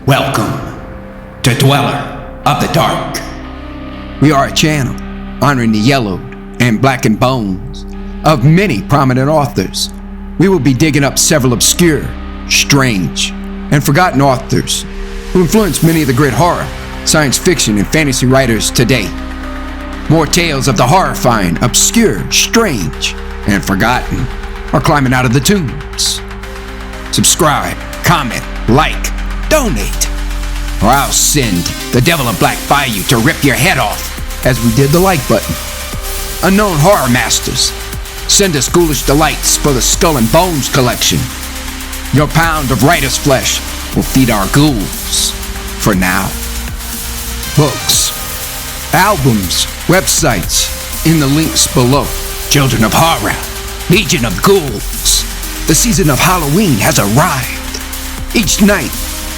Welcome to Dweller of the Dark. We are a channel honoring the yellowed and blackened bones of many prominent authors. We will be digging up several obscure, strange, and forgotten authors who influenced many of the great horror, science fiction, and fantasy writers today. More tales of the horrifying, obscure, strange, and forgotten are climbing out of the tombs. Subscribe, comment, like, donate, or I'll send the devil of Black Bayou to rip your head off as we did the like button. Unknown horror masters, send us ghoulish delights for the Skull and Bones collection. Your pound of writer's flesh will feed our ghouls for now. Books, albums, websites in the links below. Children of Horror, Legion of Ghouls. The season of Halloween has arrived. Each night,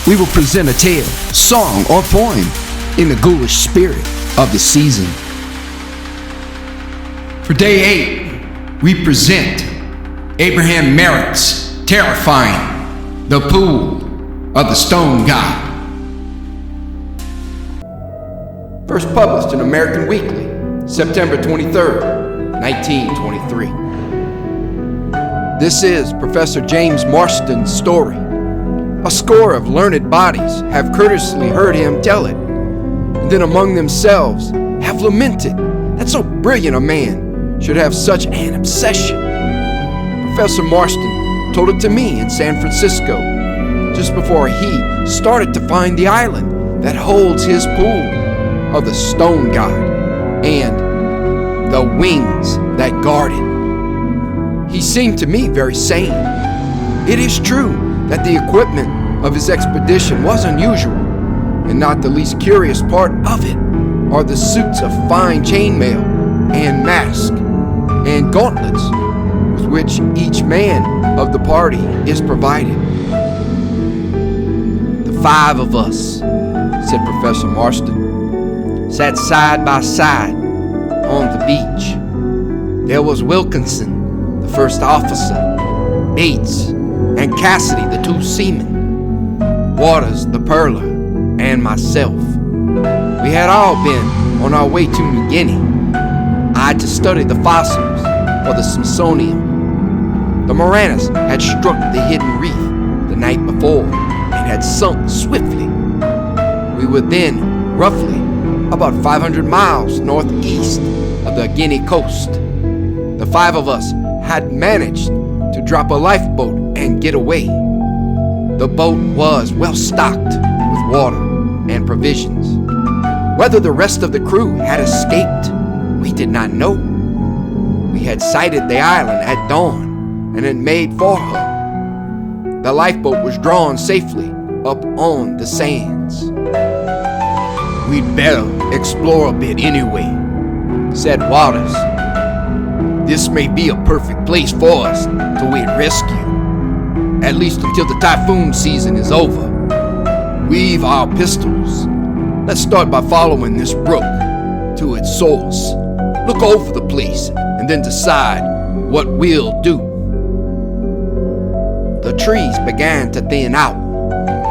we will present a tale, song, or poem in the ghoulish spirit of the season. For day 8, we present Abraham Merritt's terrifying The Pool of the Stone God. First published in American Weekly, September 23rd, 1923. This is Professor James Marston's story. A score of learned bodies have courteously heard him tell it, and then among themselves have lamented that so brilliant a man should have such an obsession. Professor Marston told it to me in San Francisco, just before he started to find the island that holds his pool of the Stone God and the wings that guard it. He seemed to me very sane. It is true that the equipment of his expedition was unusual, and not the least curious part of it are the suits of fine chainmail and mask and gauntlets with which each man of the party is provided. The 5 of us, said Professor Marston, sat side by side on the beach. There was Wilkinson, the first officer, Bates, and Cassidy, the 2 seamen, Waters, the pearler, and myself. We had all been on our way to New Guinea. I had to study the fossils for the Smithsonian. The Moranis had struck the hidden reef the night before and had sunk swiftly. We were then roughly about 500 miles northeast of the Guinea coast. The 5 of us had managed to drop a lifeboat and get away. The boat was well stocked with water and provisions. Whether the rest of the crew had escaped, we did not know. We had sighted the island at dawn and had made for her. The lifeboat was drawn safely up on the sands. "We'd better explore a bit anyway," said Waters. "This may be a perfect place for us to wait rescue, at least until the typhoon season is over. We've our pistols. Let's start by following this brook to its source. Look over the place and then decide what we'll do." The trees began to thin out.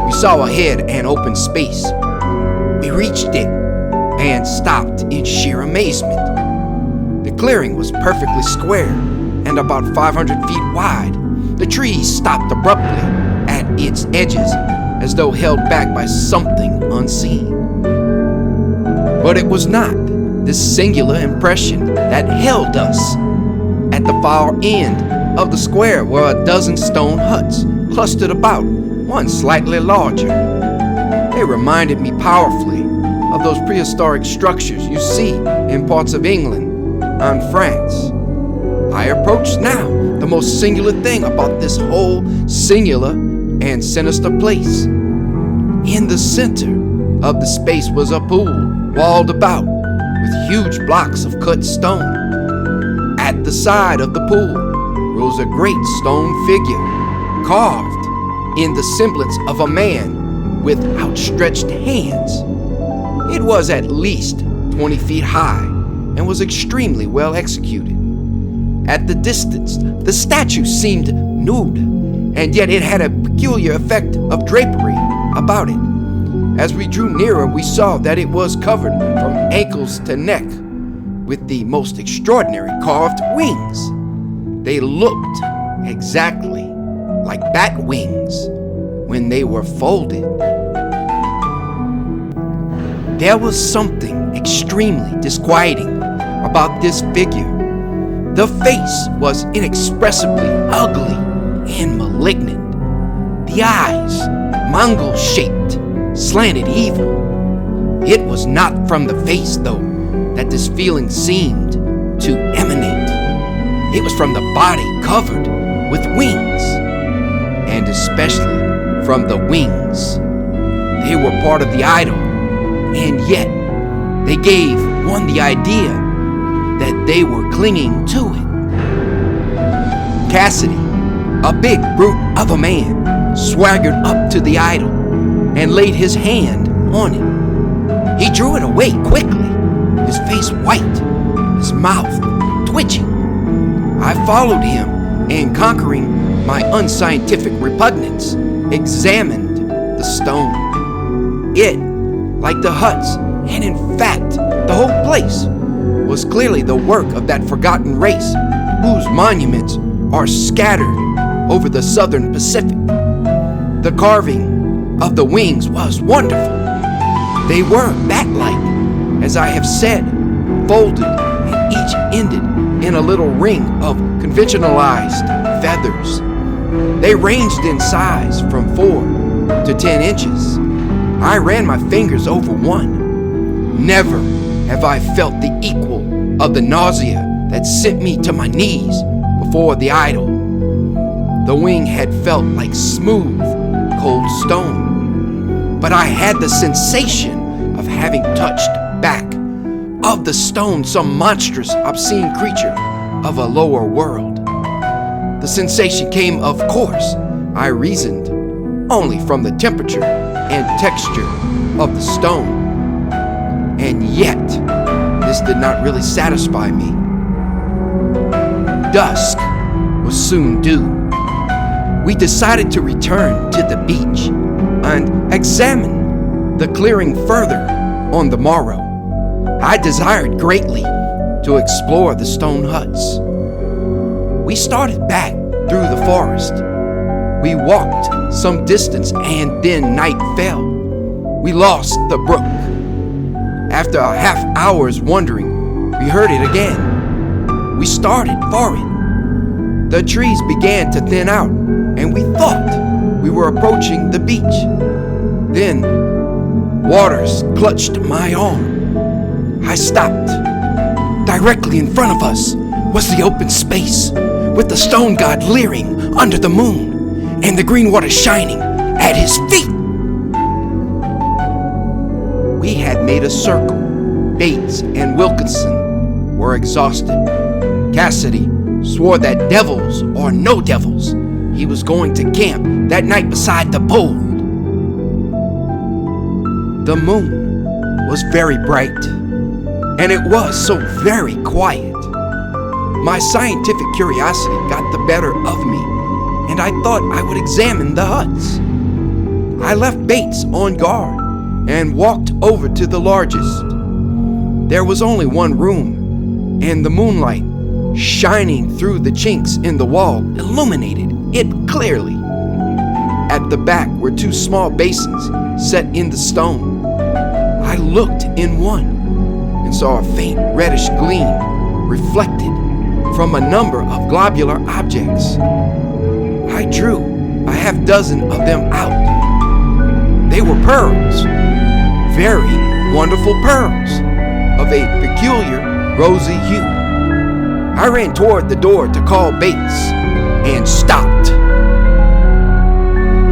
We saw ahead an open space. We reached it and stopped in sheer amazement. The clearing was perfectly square and about 500 feet wide. The trees stopped abruptly at its edges as though held back by something unseen. But it was not this singular impression that held us. At the far end of the square were a dozen stone huts clustered about, one slightly larger. They reminded me powerfully of those prehistoric structures you see in parts of England and France. I approached now the most singular thing about this whole singular and sinister place. In the center of the space was a pool walled about with huge blocks of cut stone. At the side of the pool rose a great stone figure, carved in the semblance of a man with outstretched hands. It was at least 20 feet high and was extremely well executed. At the distance, the statue seemed nude, and yet it had a peculiar effect of drapery about it. As we drew nearer, we saw that it was covered from ankles to neck with the most extraordinary carved wings. They looked exactly like bat wings when they were folded. There was something extremely disquieting about this figure. The face was inexpressibly ugly and malignant. The eyes, Mongol-shaped, slanted evil. It was not from the face, though, that this feeling seemed to emanate. It was from the body covered with wings, and especially from the wings. They were part of the idol, and yet they gave one the idea that they were clinging to it. Cassidy, a big brute of a man, swaggered up to the idol and laid his hand on it. He drew it away quickly, his face white, his mouth twitching. I followed him and, conquering my unscientific repugnance, examined the stone. It, like the huts, and in fact the whole place, was clearly the work of that forgotten race whose monuments are scattered over the southern Pacific. The carving of the wings was wonderful. They were bat-like, as I have said, folded and each ended in a little ring of conventionalized feathers. They ranged in size from 4 to 10 inches. I ran my fingers over one. Never have I felt the equal of the nausea that sent me to my knees before the idol. The wing had felt like smooth, cold stone, but I had the sensation of having touched back of the stone some monstrous, obscene creature of a lower world. The sensation came, of course, I reasoned, only from the temperature and texture of the stone. And yet, this did not really satisfy me. Dusk was soon due. We decided to return to the beach and examine the clearing further on the morrow. I desired greatly to explore the stone huts. We started back through the forest. We walked some distance and then night fell. We lost the brook. After a half hour's wandering, we heard it again. We started for it. The trees began to thin out, and we thought we were approaching the beach. Then, waters clutched my arm. I stopped. Directly in front of us was the open space, with the stone god leering under the moon, and the green water shining at his feet. We had made a circle. Bates and Wilkinson were exhausted. Cassidy swore that devils or no devils, he was going to camp that night beside the pool. The moon was very bright, and it was so very quiet. My scientific curiosity got the better of me, and I thought I would examine the huts. I left Bates on guard and walked over to the largest. There was only one room, and the moonlight, shining through the chinks in the wall, illuminated it clearly. At the back were 2 small basins set in the stone. I looked in one and saw a faint reddish gleam reflected from a number of globular objects. I drew a half dozen of them out. They were pearls, very wonderful pearls of a peculiar rosy hue. I ran toward the door to call Bates and stopped.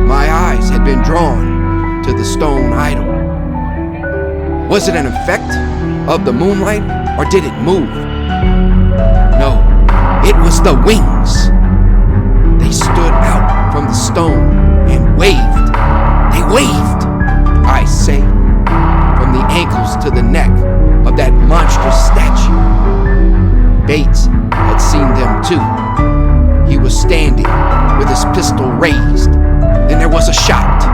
My eyes had been drawn to the stone idol. Was it an effect of the moonlight, or did it move? No, it was the wings. They stood out from the stone and waved. They waved, I say, from the ankles to the neck of that monstrous statue. Bates had seen them too. He was standing with his pistol raised. Then there was a shot,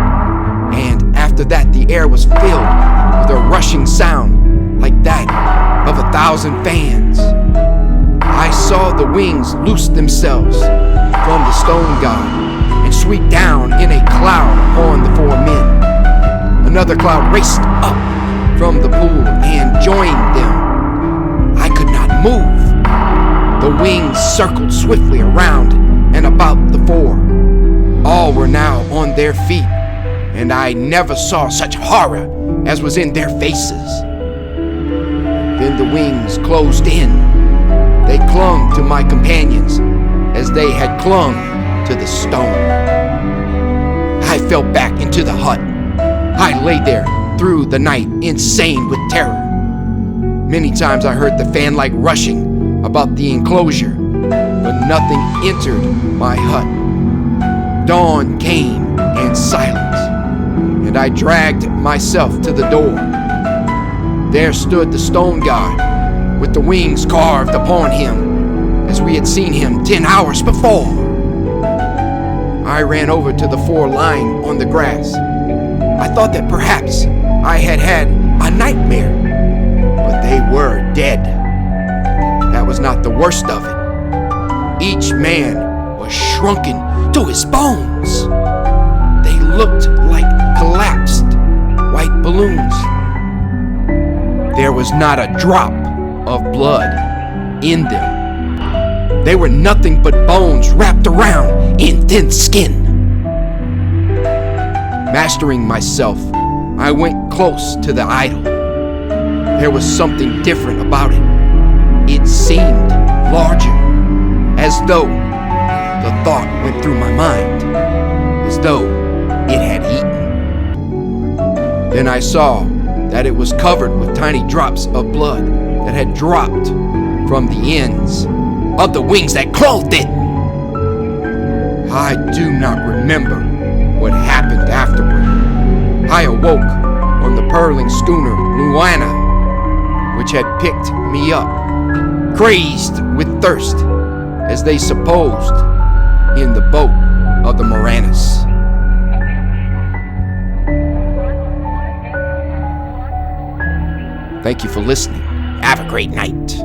and after that that the air was filled with a rushing sound like that of 1,000 fans. I saw the wings loose themselves from the stone god and sweep down in a cloud upon the 4 men. Another cloud raced up from the pool and joined them. I could not move. The wings circled swiftly around and about the 4. All were now on their feet, and I never saw such horror as was in their faces. Then the wings closed in. They clung to my companions as they had clung to the stone. I fell back into the hut. I lay there through the night, insane with terror. Many times I heard the fan-like rushing about the enclosure, but nothing entered my hut. Dawn came and silence, and I dragged myself to the door. There stood the stone god with the wings carved upon him as we had seen him 10 hours before. I ran over to the 4 lying on the grass. I thought that perhaps I had had a nightmare, but they were dead. That was not the worst of it. Each man was shrunken to his bones. They looked like collapsed white balloons. There was not a drop of blood in them. They were nothing but bones wrapped around in thin skin. Mastering myself, I went close to the idol. There was something different about it. It seemed larger, as though the thought went through my mind, as though it had eaten. Then I saw that it was covered with tiny drops of blood that had dropped from the ends of the wings that clothed it. I do not remember what happened afterward. I awoke on the purling schooner Luana, which had picked me up, crazed with thirst, as they supposed, in the boat of the Moranis. Thank you for listening. Have a great night.